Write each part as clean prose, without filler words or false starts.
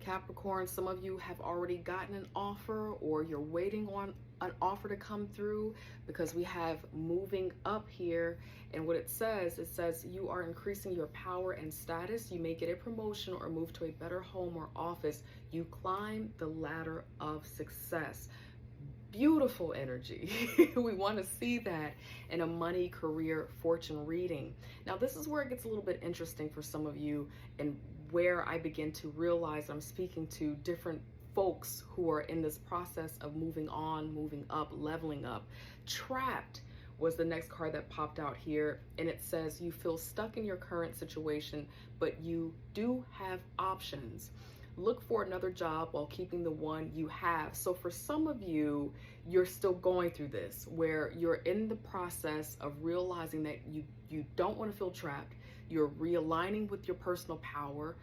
Capricorn, some of you have already gotten an offer, or you're waiting on an offer to come through, because we have moving up here. And what it says you are increasing your power and status. You may get a promotion or move to a better home or office. You climb the ladder of success. Beautiful energy. We want to see that in a money, career, fortune reading. Now, this is where it gets a little bit interesting for some of you, and where I begin to realize I'm speaking to different folks who are in this process of moving on, moving up, leveling up. Trapped was the next card that popped out here, and it says you feel stuck in your current situation, but you do have options. Look for another job while keeping the one you have. So for some of you, you're still going through this, where you're in the process of realizing that you don't want to feel trapped. You're realigning with your personal power,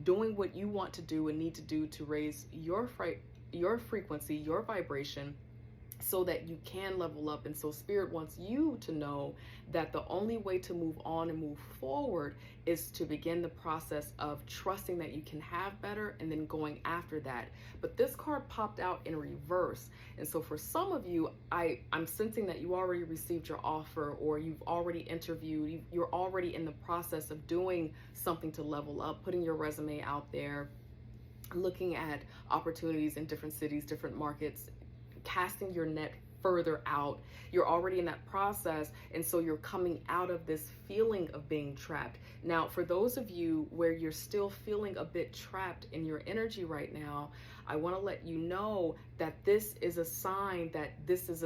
doing what you want to do and need to do to raise your frequency, your vibration, so that you can level up. And so Spirit wants you to know that the only way to move on and move forward is to begin the process of trusting that you can have better and then going after that. But this card popped out in reverse. And so for some of you, I'm sensing that you already received your offer, or you've already interviewed, you're already in the process of doing something to level up, putting your resume out there, looking at opportunities in different cities, different markets, casting your net further out. You're already in that process, and so you're coming out of this feeling of being trapped. Now, for those of you where you're still feeling a bit trapped in your energy right now, I want to let you know that this is a sign that this is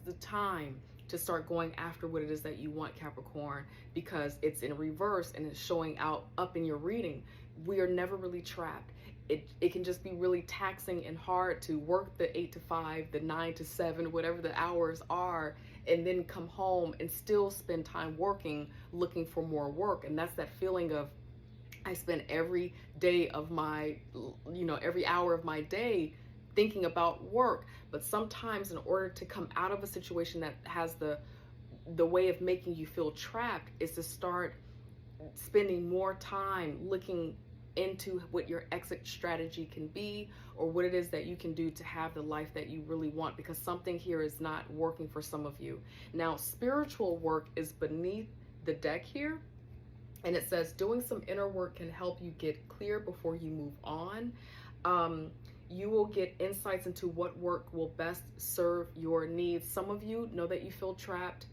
the time to start going after what it is that you want, Capricorn, because it's in reverse and it's showing out up in your reading. We are never really trapped. It can just be really taxing and hard to work the 8 to 5, the 9 to 7, whatever the hours are, and then come home and still spend time working, looking for more work. And that's that feeling of, I spend every day of my, every hour of my day thinking about work. But sometimes in order to come out of a situation that has the way of making you feel trapped, is to start spending more time looking into what your exit strategy can be, or what it is that you can do to have the life that you really want, because something here is not working for some of you. Now, spiritual work is beneath the deck here, and it says doing some inner work can help you get clear before you move on. You will get insights into what work will best serve your needs. Some of you know that you feel trapped,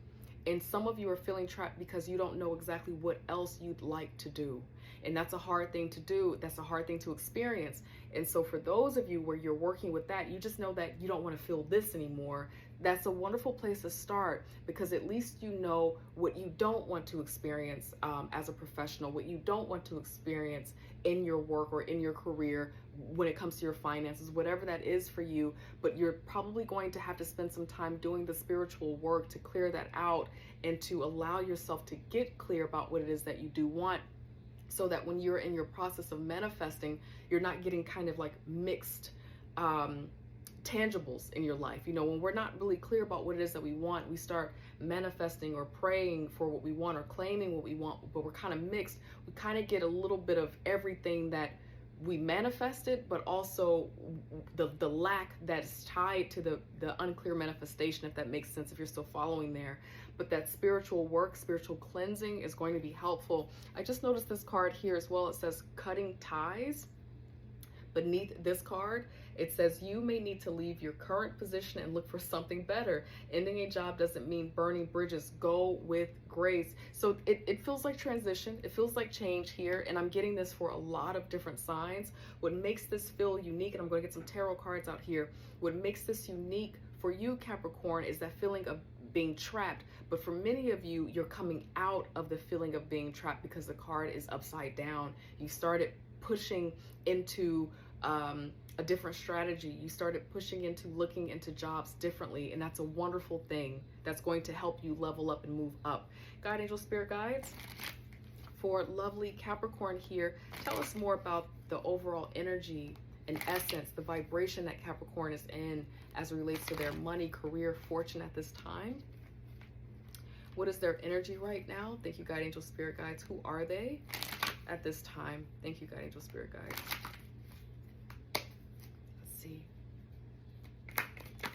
and some of you are feeling trapped because you don't know exactly what else you'd like to do. And that's a hard thing to do. That's a hard thing to experience. And so for those of you where you're working with that, you just know that you don't want to feel this anymore. That's a wonderful place to start, because at least you know what you don't want to experience as a professional, what you don't want to experience in your work or in your career when it comes to your finances, whatever that is for you. But you're probably going to have to spend some time doing the spiritual work to clear that out and to allow yourself to get clear about what it is that you do want, so that when you're in your process of manifesting, you're not getting kind of like mixed tangibles in your life. When we're not really clear about what it is that we want, we start manifesting or praying for what we want or claiming what we want, but we're kind of mixed. We kind of get a little bit of everything that we manifested, but also the lack that's tied to the unclear manifestation, if that makes sense, if you're still following there. But that spiritual work, spiritual cleansing is going to be helpful. I just noticed this card here as well. It says cutting ties. Beneath this card, it says you may need to leave your current position and look for something better. Ending a job doesn't mean burning bridges. Go with grace. So it feels like transition. It feels like change here. And I'm getting this for a lot of different signs. What makes this feel unique, and I'm going to get some tarot cards out here. What makes this unique for you, Capricorn, is that feeling of being trapped. But for many of you, you're coming out of the feeling of being trapped because the card is upside down. You started pushing into a different strategy. You started pushing into looking into jobs differently, and that's a wonderful thing that's going to help you level up and move up. Guide, angel, spirit guides, for lovely Capricorn here, tell us more about the overall energy and essence, the vibration that Capricorn is in as it relates to their money, career, fortune at this time. What is their energy right now? Thank you, guide, angel, spirit guides. Who are they at this time? Thank you, guide, angel, spirit guides.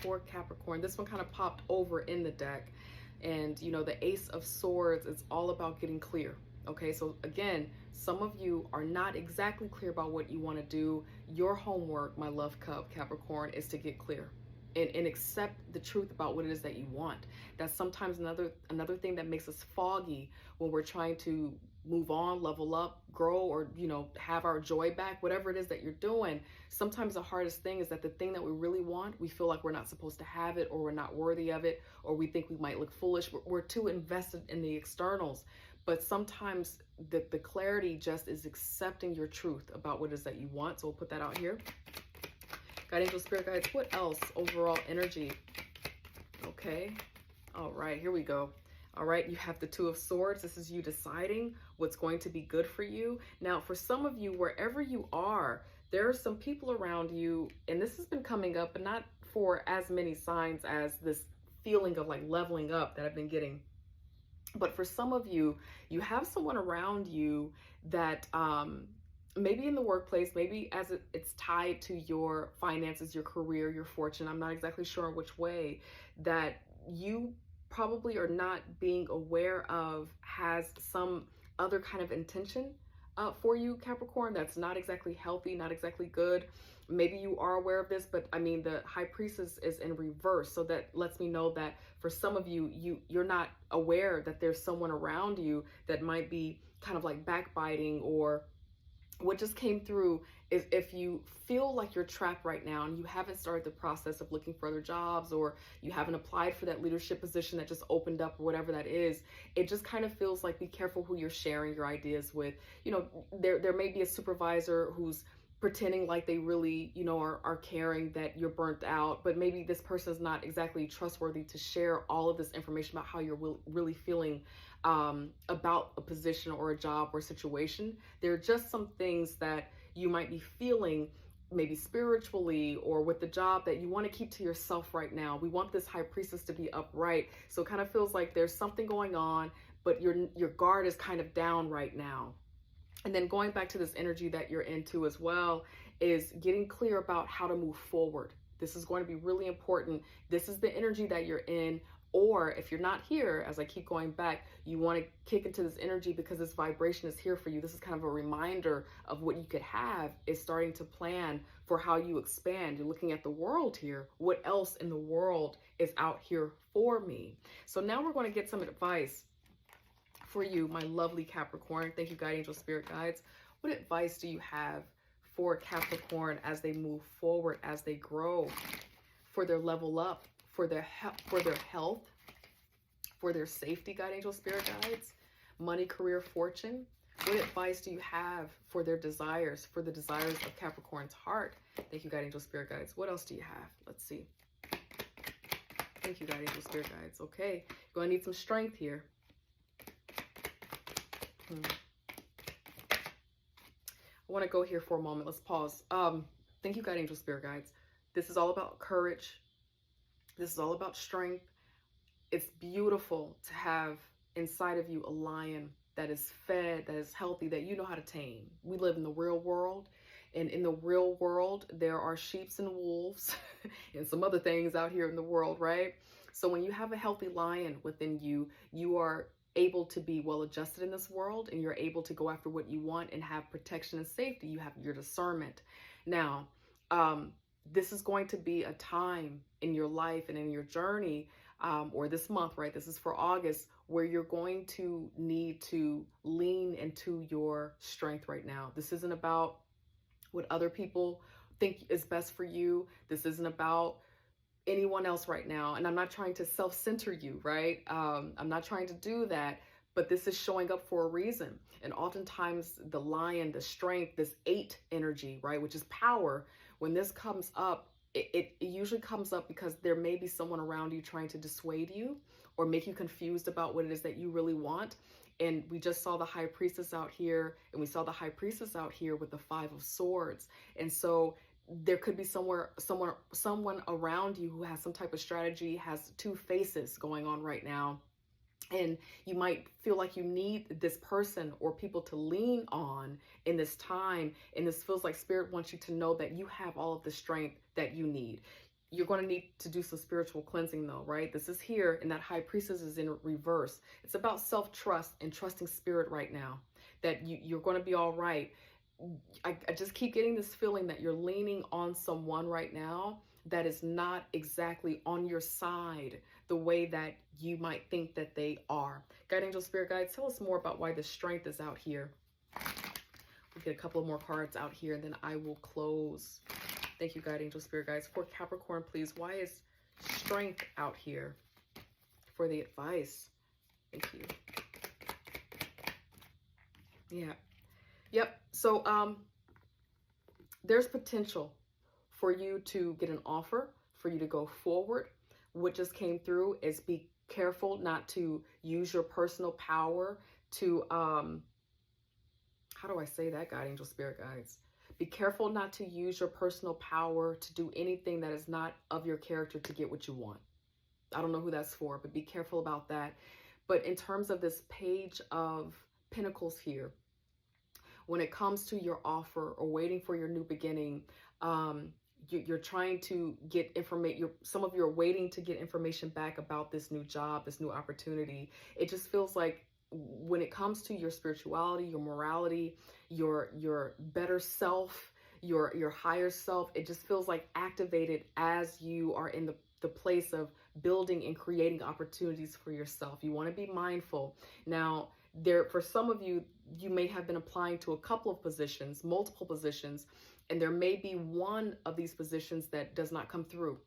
for Capricorn. This one kind of popped over in the deck. And, you know, the Ace of Swords, it's all about getting clear. Okay, so again, some of you are not exactly clear about what you want to do. Your homework, my love cup, Capricorn, is to get clear and accept the truth about what it is that you want. That's sometimes another thing that makes us foggy when we're trying to move on, level up, grow, or, you know, have our joy back, whatever it is that you're doing. Sometimes the hardest thing is that the thing that we really want, we feel like we're not supposed to have it, or we're not worthy of it, or we think we might look foolish. We're too invested in the externals. But sometimes the clarity just is accepting your truth about what it is that you want. So we'll put that out here. God, angel, spirit guides, what else? Overall energy. Okay. All right, here we go. All right, you have the Two of Swords. This is you deciding what's going to be good for you. Now, for some of you, wherever you are, there are some people around you, and this has been coming up, but not for as many signs as this feeling of like leveling up that I've been getting. But for some of you, you have someone around you that maybe in the workplace, maybe as it's tied to your finances, your career, your fortune, I'm not exactly sure which way, that you probably are not being aware of, has some other kind of intention for you, Capricorn, that's not exactly healthy, not exactly good. Maybe you are aware of this, but I mean, the High Priestess is in reverse. So that lets me know that for some of you, you're not aware that there's someone around you that might be kind of like backbiting. Or what just came through is if you feel like you're trapped right now and you haven't started the process of looking for other jobs, or you haven't applied for that leadership position that just opened up, or whatever that is, it just kind of feels like be careful who you're sharing your ideas with. You know, there may be a supervisor who's pretending like they really, you know, are caring that you're burnt out, but maybe this person is not exactly trustworthy to share all of this information about how you're really feeling about a position or a job or situation. There are just some things that you might be feeling, maybe spiritually or with the job, that you want to keep to yourself right now. We want this High Priestess to be upright. So it kind of feels like there's something going on, but your guard is kind of down right now. And then going back to this energy that you're into as well, is getting clear about how to move forward. This is going to be really important. This is the energy that you're in. Or if you're not here, as I keep going back, you want to kick into this energy because this vibration is here for you. This is kind of a reminder of what you could have, is starting to plan for how you expand. You're looking at the world here. What else in the world is out here for me? So now we're going to get some advice for you, my lovely Capricorn. Thank you, guide angel, spirit guides. What advice do you have for Capricorn as they move forward, as they grow, for their level up, for their health, for their safety, guide angel, spirit guides, money, career, fortune? What advice do you have for their desires, for the desires of Capricorn's heart? Thank you, guide angel, spirit guides. What else do you have? Let's see. Thank you, guide angel, spirit guides. Okay, you're going to need some strength here. I want to go here for a moment. Let's pause. Thank you, guide angel, spirit guides. This is all about courage. This is all about strength. It's beautiful to have inside of you a lion that is fed, that is healthy, that you know how to tame. We live in the real world, and in the real world, there are sheeps and wolves and some other things out here in the world, right? So when you have a healthy lion within you, you are able to be well adjusted in this world, and you're able to go after what you want and have protection and safety. You have your discernment. Now, this is going to be a time in your life and in your journey, or this month, right? This is for August, where you're going to need to lean into your strength right now. This isn't about what other people think is best for you. This isn't about anyone else right now. And I'm not trying to self-center you, right? I'm not trying to do that, but this is showing up for a reason. And oftentimes the lion, the strength, this 8 energy, right, which is power, when this comes up, it usually comes up because there may be someone around you trying to dissuade you or make you confused about what it is that you really want. And we just saw the High Priestess out here, and we saw the High Priestess out here with the 5 of Swords. And so there could be someone around you who has some type of strategy, has 2 faces going on right now. And you might feel like you need this person or people to lean on in this time. And this feels like Spirit wants you to know that you have all of the strength that you need. you're going to need to do some spiritual cleansing though, right? This is here, and that high priestess is in reverse. It's about self-trust and trusting spirit right now, that you're going to be all right. I just keep getting this feeling that you're leaning on someone right now that is not exactly on your side the way that you might think that they are. Guide angel, spirit guides, tell us more about why the strength is out here. We'll get a couple of more cards out here, and then I will close. Thank you, guide angel, spirit guides. For Capricorn, please, why is strength out here for the advice? Thank you. Yeah. Yep. So there's potential for you to get an offer, for you to go forward. What just came through is be careful not to use your personal power to, how do I say that, guide angel, spirit guides? Be careful not to use your personal power to do anything that is not of your character to get what you want. I don't know who that's for, but be careful about that. But in terms of this Page of Pentacles here, when it comes to your offer or waiting for your new beginning, you're trying to get information. Some of you are waiting to get information back about this new job, this new opportunity. It just feels like when it comes to your spirituality, your morality, your better self, your higher self, it just feels like activated as you are in the place of building and creating opportunities for yourself. You want to be mindful. Now, for some of you, you may have been applying to a couple of positions, multiple positions, and there may be one of these positions that does not come through.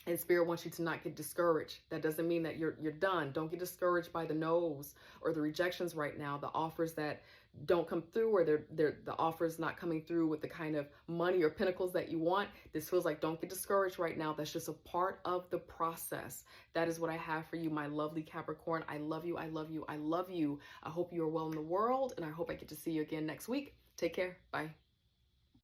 And Spirit wants you to not get discouraged. That doesn't mean that you're done. Don't get discouraged by the no's or the rejections right now, the offers that don't come through, or the offers not coming through with the kind of money or pentacles that you want. This feels like, don't get discouraged right now. That's just a part of the process. That is what I have for you, my lovely Capricorn. I love you. I love you. I love you. I hope you are well in the world, and I hope I get to see you again next week. Take care. Bye.